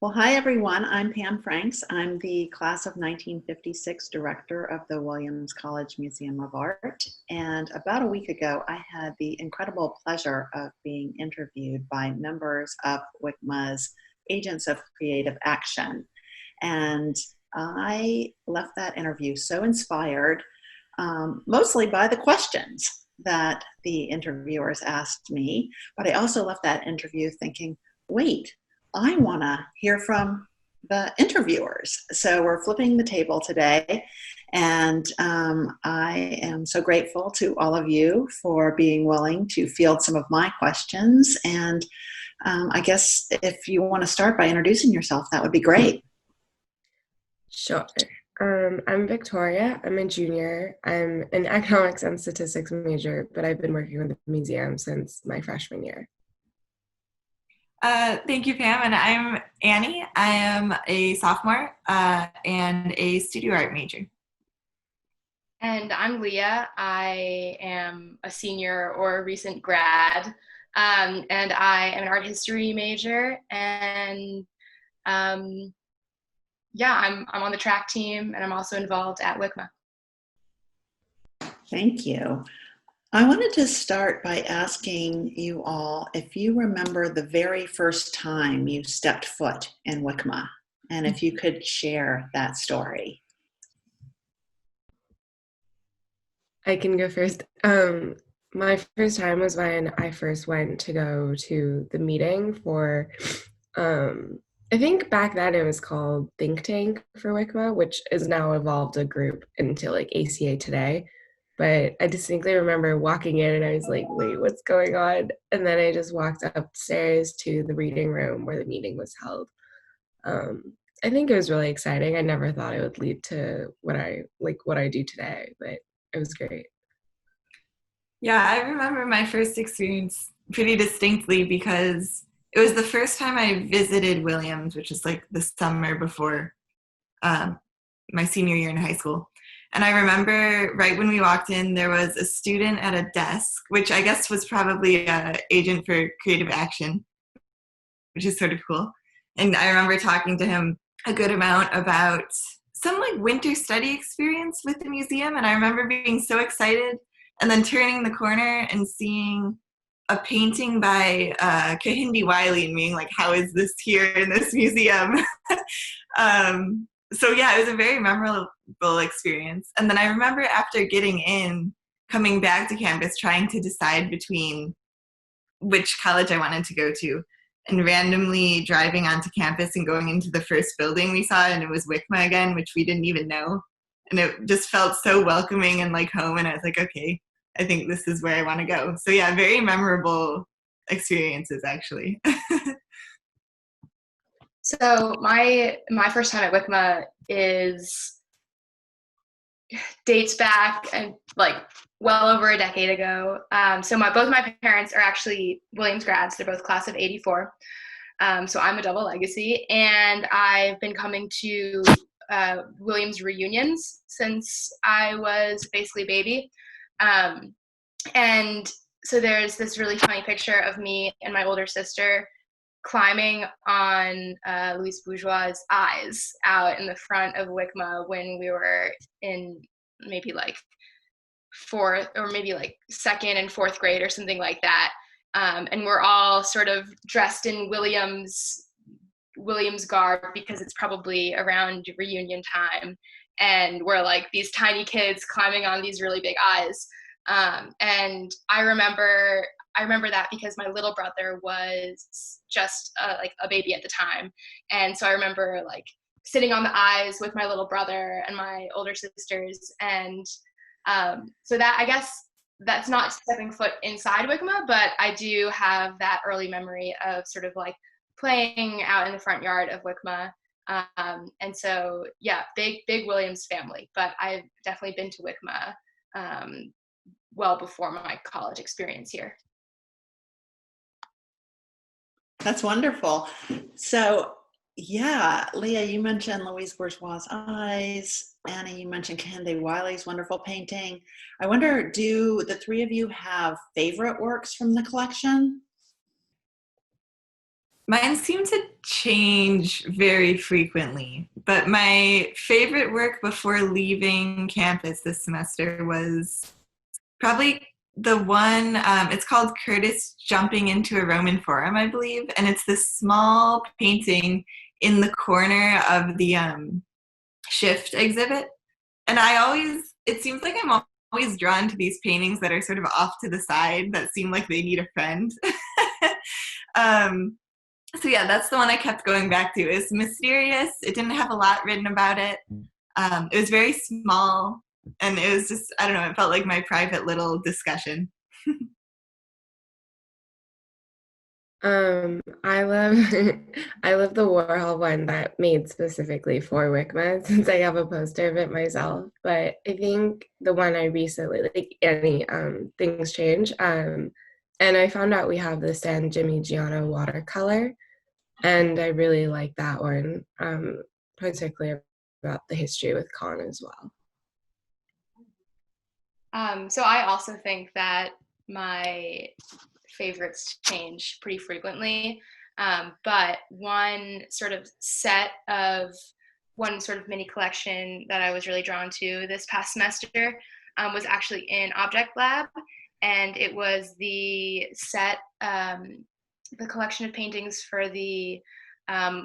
Well, hi everyone. I'm Pam Franks. I'm the class of 1956 director of the Williams College Museum of Art. And about a week ago, I had the incredible pleasure of being interviewed by members of WCMA's Agents of Creative Action. And I left that interview so inspired, mostly by the questions that the interviewers asked me. But I also left that interview thinking, wait, I want to hear from the interviewers. So we're flipping the table today. And I am so grateful to all of you for being willing to field some of my questions. And I guess if you want to start by introducing yourself, that would be great. Sure. I'm Victoria. I'm a junior. I'm an economics and statistics major, but I've been working with the museum since my freshman year. Thank you, Pam. And I'm Annie. I am a sophomore and a studio art major. And I'm Leah. I am a senior or a recent grad, and I am an art history major. And I'm on the track team, and I'm also involved at WCMA. Thank you. I wanted to start by asking you all if you remember the very first time you stepped foot in WCMA, and if you could share that story. I can go first. My first time was when I first went to go to the meeting for, I think back then it was called Think Tank for WCMA, which has now evolved a group into like ACA Today. But I distinctly remember walking in and I was like, wait, what's going on? And then I just walked upstairs to the reading room where the meeting was held. I think it was really exciting. I never thought it would lead to what I do today, but it was great. Yeah, I remember my first experience pretty distinctly because it was the first time I visited Williams, which is like the summer before my senior year in high school. And I remember right when we walked in, there was a student at a desk, which I guess was probably an agent for creative action, which is sort of cool. And I remember talking to him a good amount about some like winter study experience with the museum. And I remember being so excited and then turning the corner and seeing a painting by Kehinde Wiley and being like, how is this here in this museum? So yeah, it was a very memorable experience. And then I remember after getting in, coming back to campus, trying to decide between which college I wanted to go to, and randomly driving onto campus and going into the first building we saw, and it was WCMA again, which we didn't even know. And it just felt so welcoming and like home, and I was like, okay, I think this is where I want to go. So yeah, very memorable experiences actually. So my first time at WCMA dates back and like well over a decade ago. So both my parents are actually Williams grads. They're both class of '84. So I'm a double legacy, and I've been coming to Williams reunions since I was basically a baby. And so there's this really funny picture of me and my older sister climbing on Louise Bourgeois' eyes out in the front of WCMA when we were in maybe like fourth or maybe like second and fourth grade or something like that. And we're all sort of dressed in Williams garb because it's probably around reunion time. And we're like these tiny kids climbing on these really big eyes. And I remember that because my little brother was just like a baby at the time. And so I remember like sitting on the eyes with my little brother and my older sisters. And so that, I guess that's not stepping foot inside WCMA, but I do have that early memory of sort of like playing out in the front yard of WCMA. And so, yeah, big Williams family, but I've definitely been to WCMA well before my college experience here. That's wonderful. So, yeah, Leah, you mentioned Louise Bourgeois' eyes. Annie, you mentioned Kehinde Wiley's wonderful painting. I wonder, do the three of you have favorite works from the collection? Mine seem to change very frequently, but my favorite work before leaving campus this semester was probably the one, it's called Curtis Jumping into a Roman Forum, I believe, and it's this small painting in the corner of the Shift exhibit. And it seems like I'm always drawn to these paintings that are sort of off to the side that seem like they need a friend. um, So yeah, that's the one I kept going back to. It's mysterious. It didn't have a lot written about it. It was very small, and it was just, I don't know, it felt like my private little discussion. I love I love the Warhol one that made specifically for WCMA since I have a poster of it myself. But I think the one I recently, like any things change. And I found out we have the San Gimignano watercolor, and I really like that one, particularly about the history with Khan as well. So I also think that my favorites change pretty frequently. But one sort of mini collection that I was really drawn to this past semester was actually in Object Lab. And it was the collection of paintings for the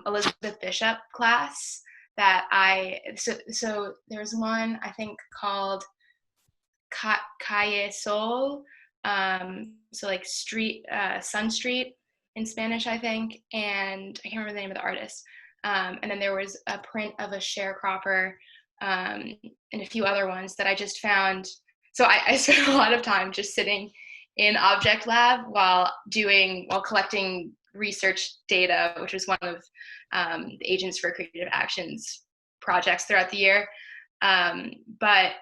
Elizabeth Bishop class so there's one I think called Calle Sol, so like street, Sun Street in Spanish, I think, and I can't remember the name of the artist. And then there was a print of a sharecropper, and a few other ones that I just found. So I spent a lot of time just sitting in Object Lab while collecting research data, which was one of the Agents for Creative Actions projects throughout the year. But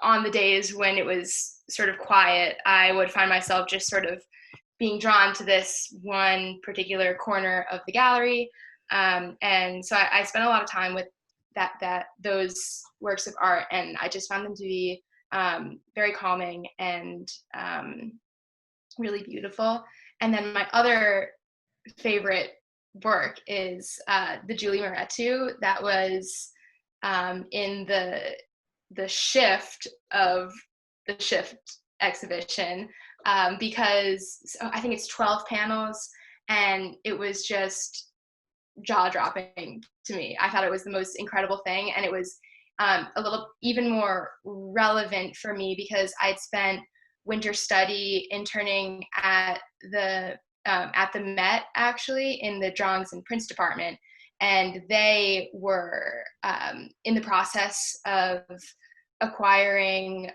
on the days when it was sort of quiet, I would find myself just sort of being drawn to this one particular corner of the gallery. And so I spent a lot of time with those works of art, and I just found them to be very calming and really beautiful. And then my other favorite work is the Julie Moretu that was in the Shift of the Shift exhibition, because I think it's 12 panels, and it was just jaw-dropping to me. I thought it was the most incredible thing, and it was a little even more relevant for me because I'd spent winter study interning at the Met, actually, in the drawings and prints department, and they were in the process of acquiring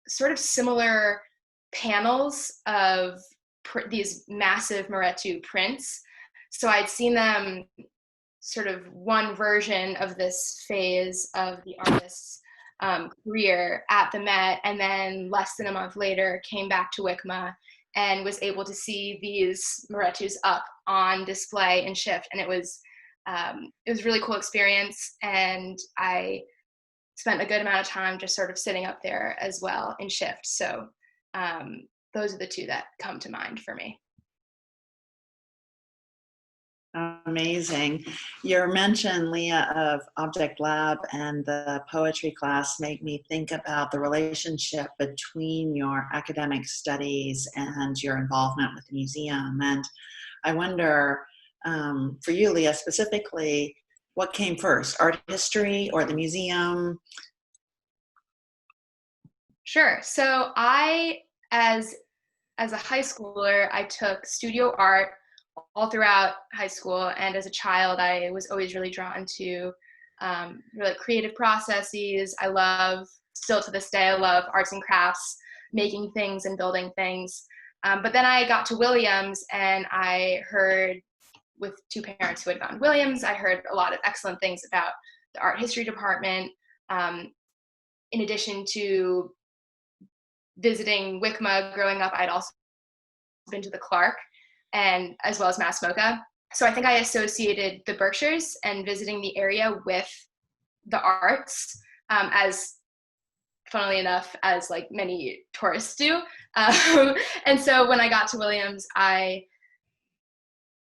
sort of similar panels of these massive Moretu prints. So I'd seen them sort of one version of this phase of the artist's career at the Met, and then less than a month later came back to WCMA and was able to see these Moretus up on display in Shift, and it was a really cool experience, and I spent a good amount of time just sort of sitting up there as well in Shift. So those are the two that come to mind for me. Amazing. Your mention, Leah, of Object Lab and the poetry class made me think about the relationship between your academic studies and your involvement with the museum. And I wonder, for you, Leah, specifically, what came first, art history or the museum? Sure. So as a high schooler, I took studio art all throughout high school, and as a child I was always really drawn to really creative processes. Still to this day, I love arts and crafts, making things and building things, but then I got to Williams, and I heard, with two parents who had gone to Williams, I heard a lot of excellent things about the art history department. In addition to visiting WCMA growing up, I'd also been to the Clark, and as well as Mass MoCA. So I think I associated the Berkshires and visiting the area with the arts, as funnily enough, as like many tourists do. And so when I got to Williams, I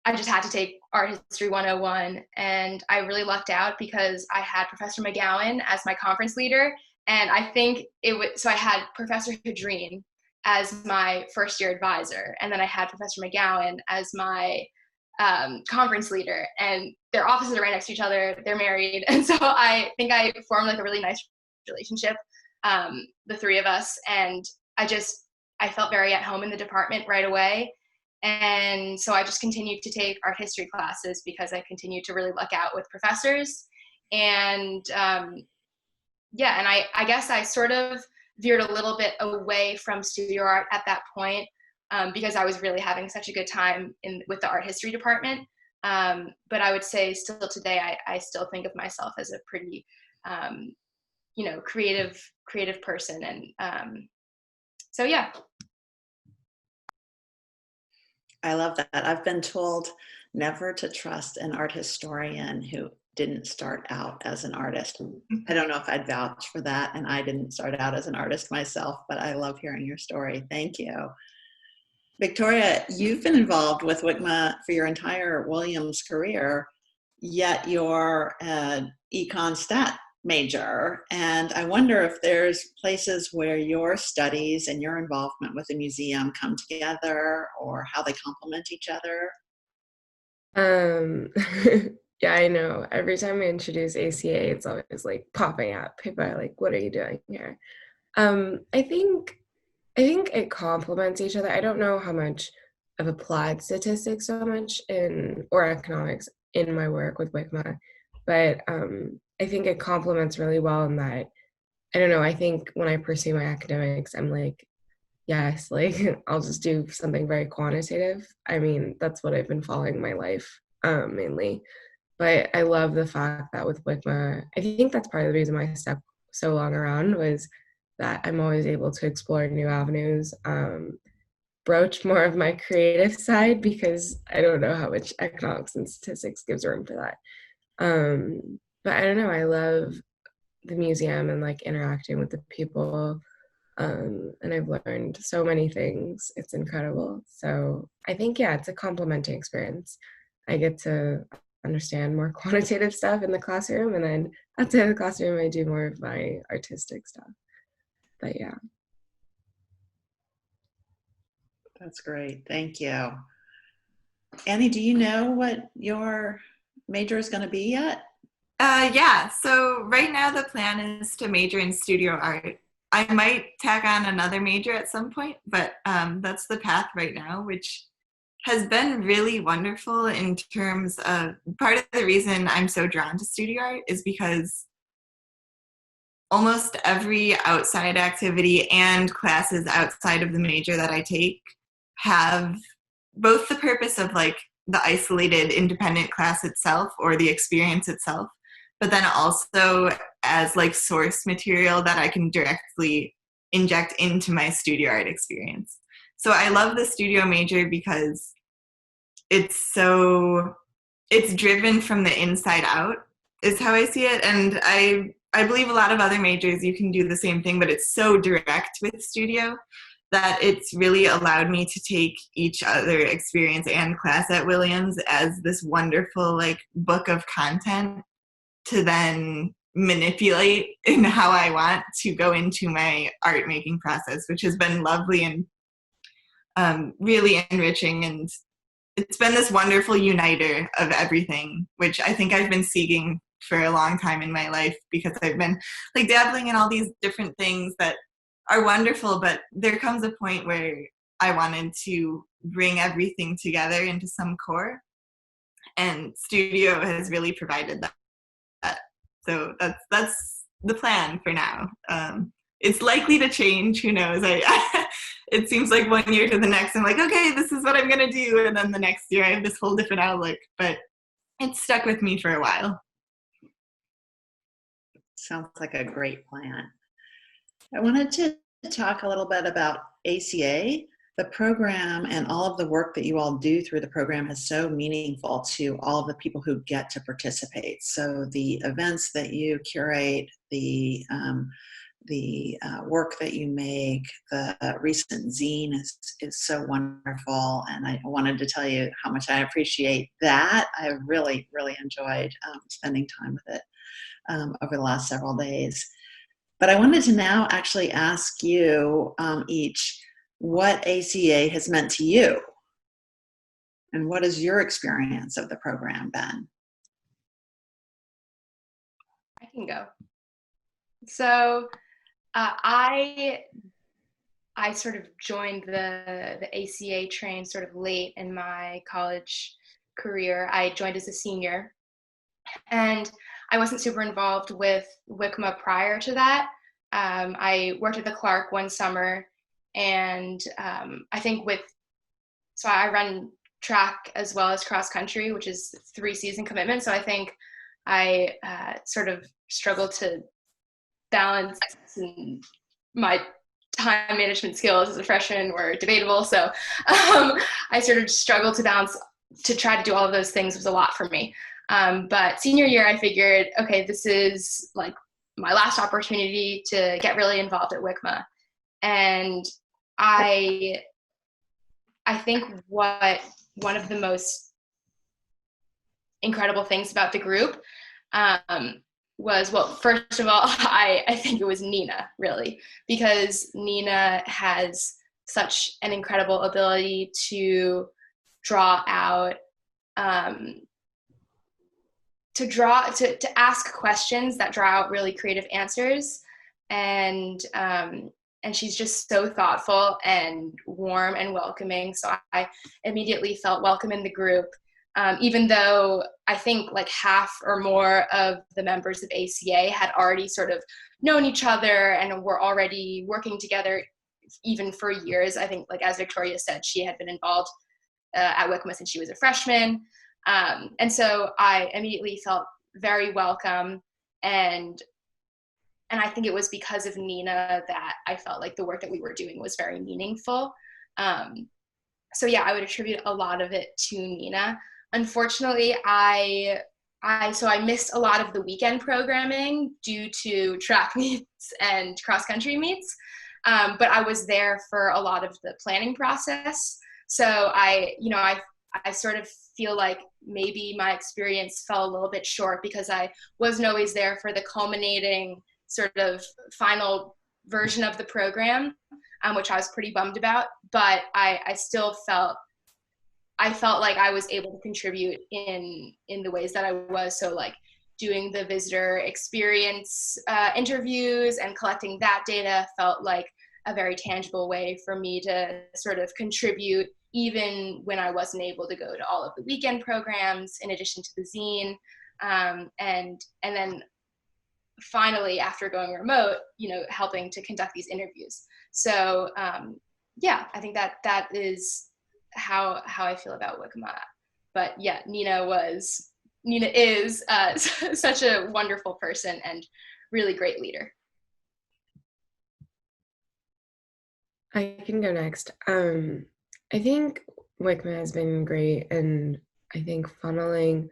I just had to take Art History 101, and I really lucked out because I had Professor McGowan as my conference leader, and I think so I had Professor Hadreen as my first year advisor, and then I had Professor McGowan as my conference leader, and their offices are right next to each other. They're married, and so I think I formed like a really nice relationship, the three of us, and I felt very at home in the department right away. And so I just continued to take art history classes because I continued to really luck out with professors. And yeah, and I guess I sort of veered a little bit away from studio art at that point, because I was really having such a good time with the art history department. But I would say still today, I still think of myself as a pretty, creative person. And so, yeah. I love that. I've been told never to trust an art historian who didn't start out as an artist. I don't know if I'd vouch for that, and I didn't start out as an artist myself, but I love hearing your story. Thank you. Victoria, you've been involved with WCMA for your entire Williams career, yet you're an econ stat major. And I wonder if there's places where your studies and your involvement with the museum come together, or how they complement each other. Yeah, I know. Every time we introduce ACA, it's always like popping up. People are like, what are you doing here? I think it complements each other. I don't know how much of applied statistics so much or economics in my work with WCMA, but I think it complements really well in that, I don't know, I think when I pursue my academics, I'm like, yes, like I'll just do something very quantitative. I mean, that's what I've been following my life mainly. But I love the fact that with WCMA, I think that's part of the reason why I stuck so long around, was that I'm always able to explore new avenues, broach more of my creative side, because I don't know how much economics and statistics gives room for that. But I don't know, I love the museum and like interacting with the people. And I've learned so many things. It's incredible. So I think, yeah, it's a complementing experience. I get to understand more quantitative stuff in the classroom, and then outside of the classroom, I do more of my artistic stuff. But yeah. That's great. Thank you. Annie, do you know what your major is going to be yet? Yeah, so right now the plan is to major in studio art. I might tack on another major at some point, but that's the path right now, which has been really wonderful in terms of, part of the reason I'm so drawn to studio art is because almost every outside activity and classes outside of the major that I take have both the purpose of like the isolated independent class itself or the experience itself, but then also as like source material that I can directly inject into my studio art experience. So I love the studio major because it's driven from the inside out, is how I see it. And I believe a lot of other majors you can do the same thing, but it's so direct with studio that it's really allowed me to take each other experience and class at Williams as this wonderful like book of content to then manipulate in how I want to go into my art making process, which has been lovely and really enriching. And it's been this wonderful uniter of everything, which I think I've been seeking for a long time in my life, because I've been like dabbling in all these different things that are wonderful, but there comes a point where I wanted to bring everything together into some core, and studio has really provided that. So that's the plan for now. It's likely to change, who knows. It seems like one year to the next, I'm like, okay, this is what I'm gonna do. And then the next year I have this whole different outlook, but it's stuck with me for a while. Sounds like a great plan. I wanted to talk a little bit about ACA. The program and all of the work that you all do through the program is so meaningful to all of the people who get to participate. So the events that you curate, the the work that you make. The recent zine is so wonderful, and I wanted to tell you how much I appreciate that. I really, really enjoyed spending time with it over the last several days. But I wanted to now actually ask you each what ACA has meant to you, and what is your experience of the program been? I can go. So I sort of joined the ACA train sort of late in my college career. I joined as a senior, and I wasn't super involved with WCMA prior to that. I worked at the Clark one summer, and I think so I run track as well as cross country, which is 3-season commitment. So I think I sort of struggled to balance, and my time management skills as a freshman were debatable. So I sort of struggled to balance, to try to do all of those things was a lot for me. But senior year, I figured, okay, this is like my last opportunity to get really involved at WCMA. And I think one of the most incredible things about the group was, well, first of all, I think it was Nina, really, because Nina has such an incredible ability to draw out, to ask questions that draw out really creative answers. And she's just so thoughtful and warm and welcoming. So I immediately felt welcome in the group. Even though I think like half or more of the members of ACA had already sort of known each other and were already working together even for years. I think, like as Victoria said, she had been involved at WCMA since she was a freshman. And so I immediately felt very welcome. And I think it was because of Nina that I felt like the work that we were doing was very meaningful. So yeah, I would attribute a lot of it to Nina. Unfortunately, I missed a lot of the weekend programming due to track meets and cross country meets, but I was there for a lot of the planning process. So I sort of feel like maybe my experience fell a little bit short because I wasn't always there for the culminating sort of final version of the program, which I was pretty bummed about. But I still felt like I was able to contribute in the ways that I was. So like doing the visitor experience interviews and collecting that data felt like a very tangible way for me to sort of contribute, even when I wasn't able to go to all of the weekend programs in addition to the zine. And then finally, after going remote, helping to conduct these interviews. So yeah, I think that is how I feel about WCMA. But yeah, Nina is such a wonderful person and really great leader. I can go next. I think WCMA has been great, and I think funneling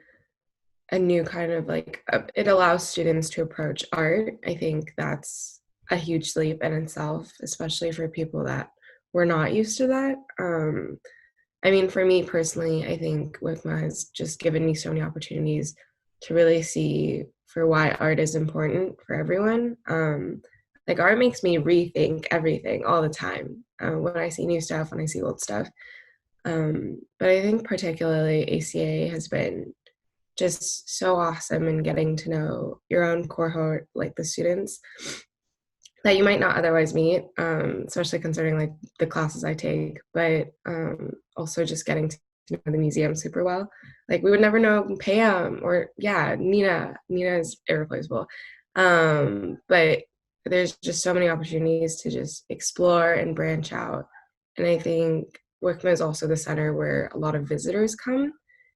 a new kind of it allows students to approach art. I think that's a huge leap in itself, especially for people that were not used to that. I mean, for me personally, I think WCMA has just given me so many opportunities to really see for why art is important for everyone. Art makes me rethink everything all the time when I see new stuff, when I see old stuff. But I think particularly ACA has been just so awesome in getting to know your own cohort, like the students that you might not otherwise meet, especially considering the classes I take, but also just getting to know the museum super well. We would never know Pam or Nina is irreplaceable. But there's just so many opportunities to just explore and branch out. And I think WCMA is also the center where a lot of visitors come.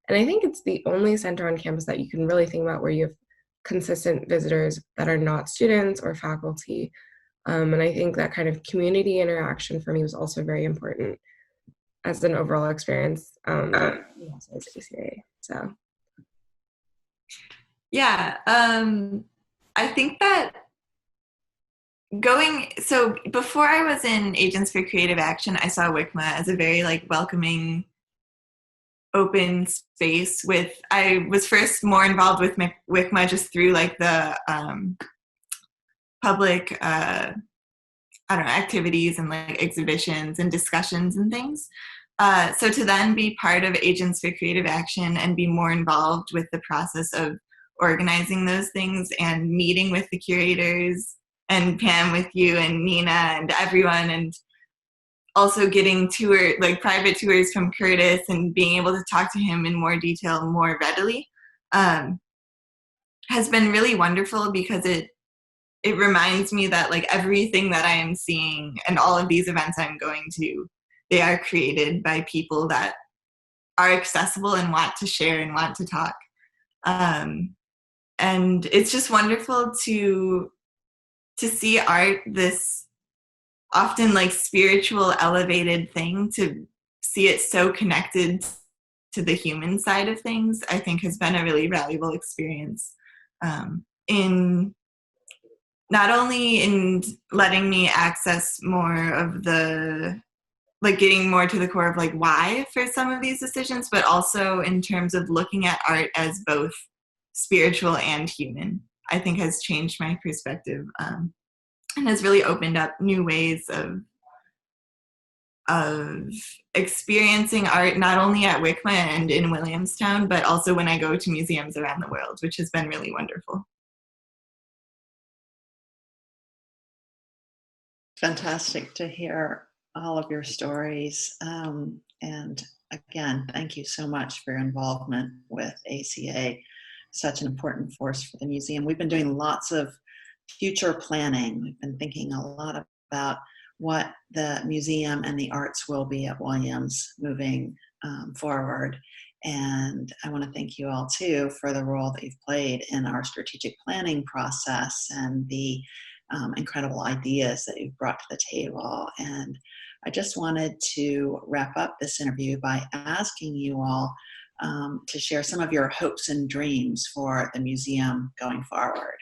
And I think it's the only center on campus that you can really think about where you have consistent visitors that are not students or faculty. And I think that kind of community interaction for me was also very important as an overall experience, also as ACA. So, yeah, I think that so before I was in Agents for Creative Action, I saw WCMA as a very like welcoming, open space. I was first more involved with WCMA just through like the public I don't know, activities and like exhibitions and discussions and things. So to then be part of Agents for Creative Action and be more involved with the process of organizing those things and meeting with the curators and Pam with you and Nina and everyone, and also getting private tours from Curtis and being able to talk to him in more detail more readily has been really wonderful, because it reminds me that like everything that I am seeing and all of these events I'm going to, they are created by people that are accessible and want to share and want to talk. And it's just wonderful to see art, this often like spiritual, elevated thing, to see it so connected to the human side of things, I think has been a really valuable experience in not only in letting me access more of the, like getting more to the core of like why for some of these decisions, but also in terms of looking at art as both spiritual and human, I think has changed my perspective and has really opened up new ways of experiencing art, not only at WCMA and in Williamstown, but also when I go to museums around the world, which has been really wonderful. Fantastic to hear all of your stories. And again, thank you so much for your involvement with ACA, such an important force for the museum. We've been doing lots of future planning. We've been thinking a lot about what the museum and the arts will be at Williams moving forward. And I want to thank you all too for the role that you've played in our strategic planning process and the incredible ideas that you've brought to the table. And I just wanted to wrap up this interview by asking you all to share some of your hopes and dreams for the museum going forward.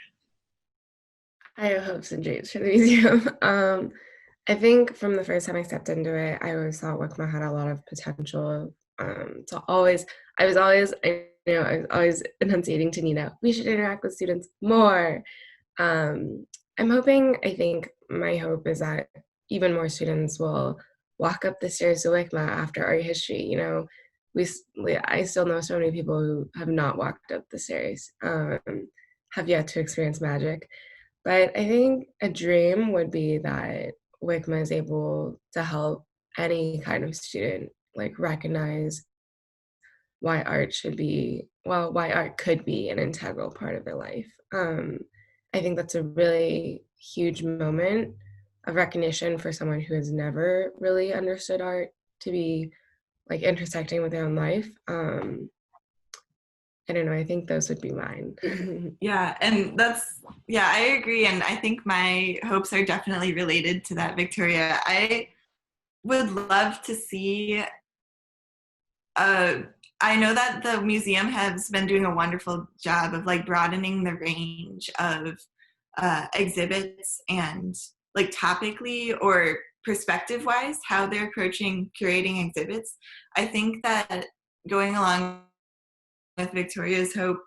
I have hopes and dreams for the museum. I think from the first time I stepped into it, I always thought WCMA had a lot of potential. I was always enunciating to Nina, we should interact with students more. I think my hope is that even more students will walk up the stairs to WCMA after art history. You know, I still know so many people who have not walked up the stairs, have yet to experience magic. But I think a dream would be that WCMA is able to help any kind of student like recognize why art could be an integral part of their life. I think that's a really huge moment of recognition for someone who has never really understood art to be like intersecting with their own life. I don't know, I think those would be mine. Yeah, and I agree. And I think my hopes are definitely related to that, Victoria. I would love to see, I know that the museum has been doing a wonderful job of like broadening the range of exhibits and like topically or perspective wise, how they're approaching curating exhibits. I think that going along with Victoria's hope,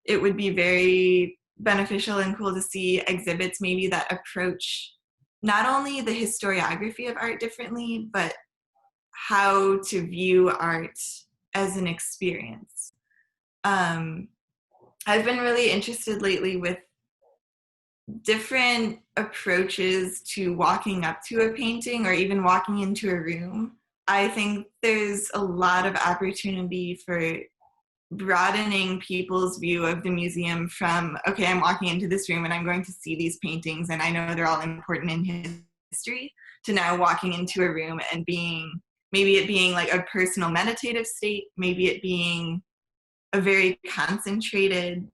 it would be very beneficial and cool to see exhibits maybe that approach not only the historiography of art differently, but how to view art as an experience. I've been really interested lately with different approaches to walking up to a painting or even walking into a room. I think there's a lot of opportunity for broadening people's view of the museum from, okay, I'm walking into this room and I'm going to see these paintings and I know they're all important in history, to now walking into a room and maybe it being like a personal meditative state, maybe it being a very concentrated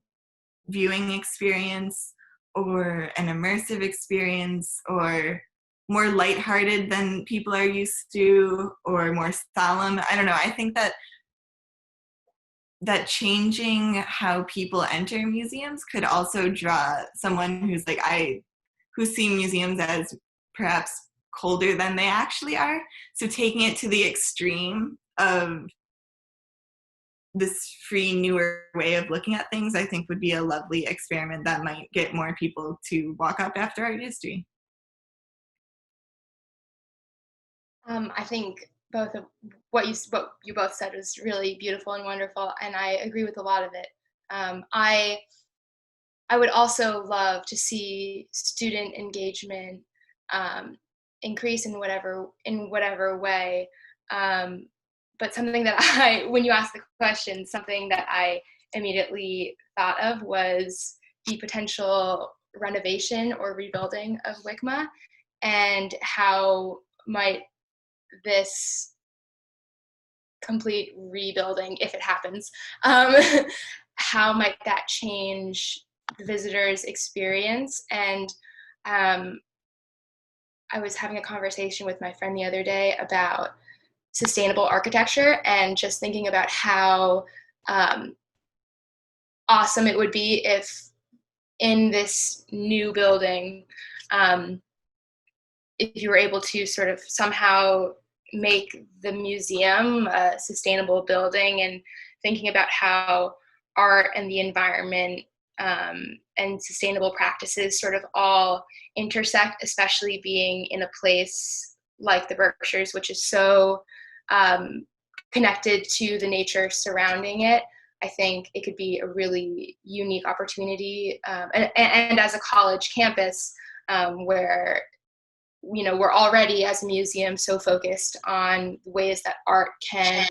viewing experience or an immersive experience, or more lighthearted than people are used to, or more solemn. I don't know. I think that changing how people enter museums could also draw someone who's like, I who see museums as perhaps colder than they actually are. So taking it to the extreme of this free, newer way of looking at things, I think would be a lovely experiment that might get more people to walk up after art history. I think both of what you both said was really beautiful and wonderful, and I agree with a lot of it. I would also love to see student engagement increase in whatever way. But something that when you asked the question, something that I immediately thought of was the potential renovation or rebuilding of WCMA, and how might this complete rebuilding, if it happens, how might that change the visitors' experience? And I was having a conversation with my friend the other day about sustainable architecture, and just thinking about how awesome it would be if in this new building, if you were able to sort of somehow make the museum a sustainable building, and thinking about how art and the environment and sustainable practices sort of all intersect, especially being in a place like the Berkshires, which is so connected to the nature surrounding it. I think it could be a really unique opportunity, and as a college campus, where we're already as a museum so focused on ways that art can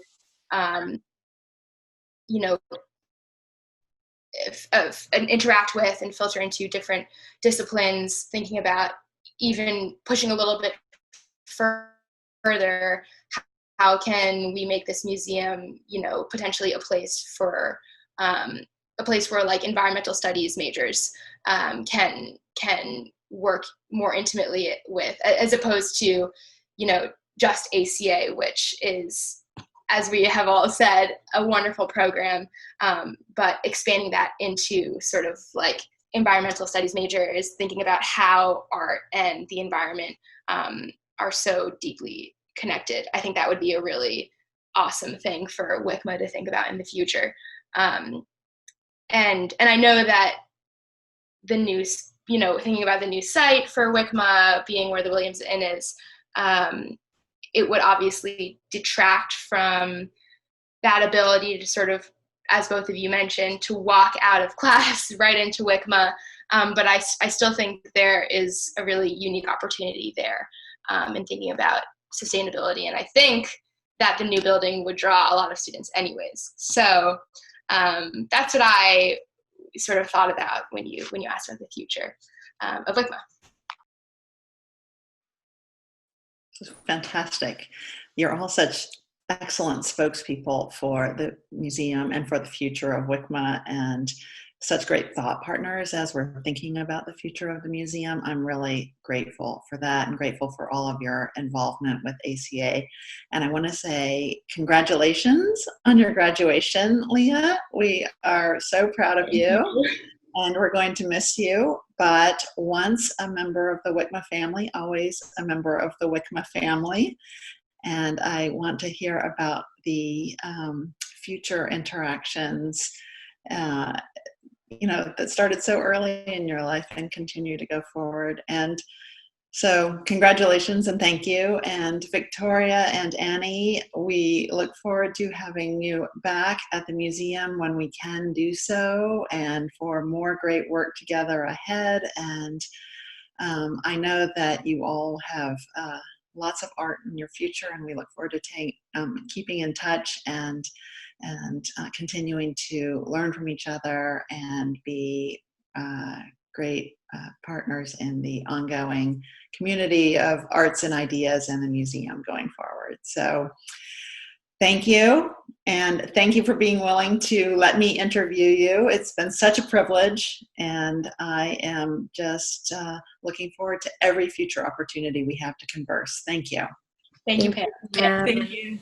interact with and filter into different disciplines, thinking about even pushing a little bit further, how can we make this museum, potentially a place where like environmental studies majors can work more intimately with, as opposed to, just ACA, which is, as we have all said, a wonderful program, but expanding that into sort of like environmental studies majors, thinking about how art and the environment are so deeply connected. I think that would be a really awesome thing for WCMA to think about in the future. And I know that the new, thinking about the new site for WCMA being where the Williams Inn is, it would obviously detract from that ability to sort of, as both of you mentioned, to walk out of class right into WCMA. But I still think there is a really unique opportunity there in thinking about sustainability. And I think that the new building would draw a lot of students anyways. So that's what I sort of thought about when you asked about the future of WCMA. Fantastic. You're all such excellent spokespeople for the museum and for the future of WCMA, and such great thought partners as we're thinking about the future of the museum. I'm really grateful for that, and grateful for all of your involvement with ACA. And I want to say congratulations on your graduation, Leah. We are so proud of you. And we're going to miss you, but once a member of the WCMA family, always a member of the WCMA family. And I want to hear about the future interactions, that started so early in your life and continue to go forward. And so congratulations and thank you. And Victoria and Annie, we look forward to having you back at the museum when we can do so, and for more great work together ahead. And I know that you all have lots of art in your future, and we look forward to keeping in touch and continuing to learn from each other and be great partners in the ongoing community of arts and ideas and the museum going forward. So thank you. And thank you for being willing to let me interview you. It's been such a privilege, and I am just looking forward to every future opportunity we have to converse. Thank you. Thank you, Pam. Yeah. Thank you.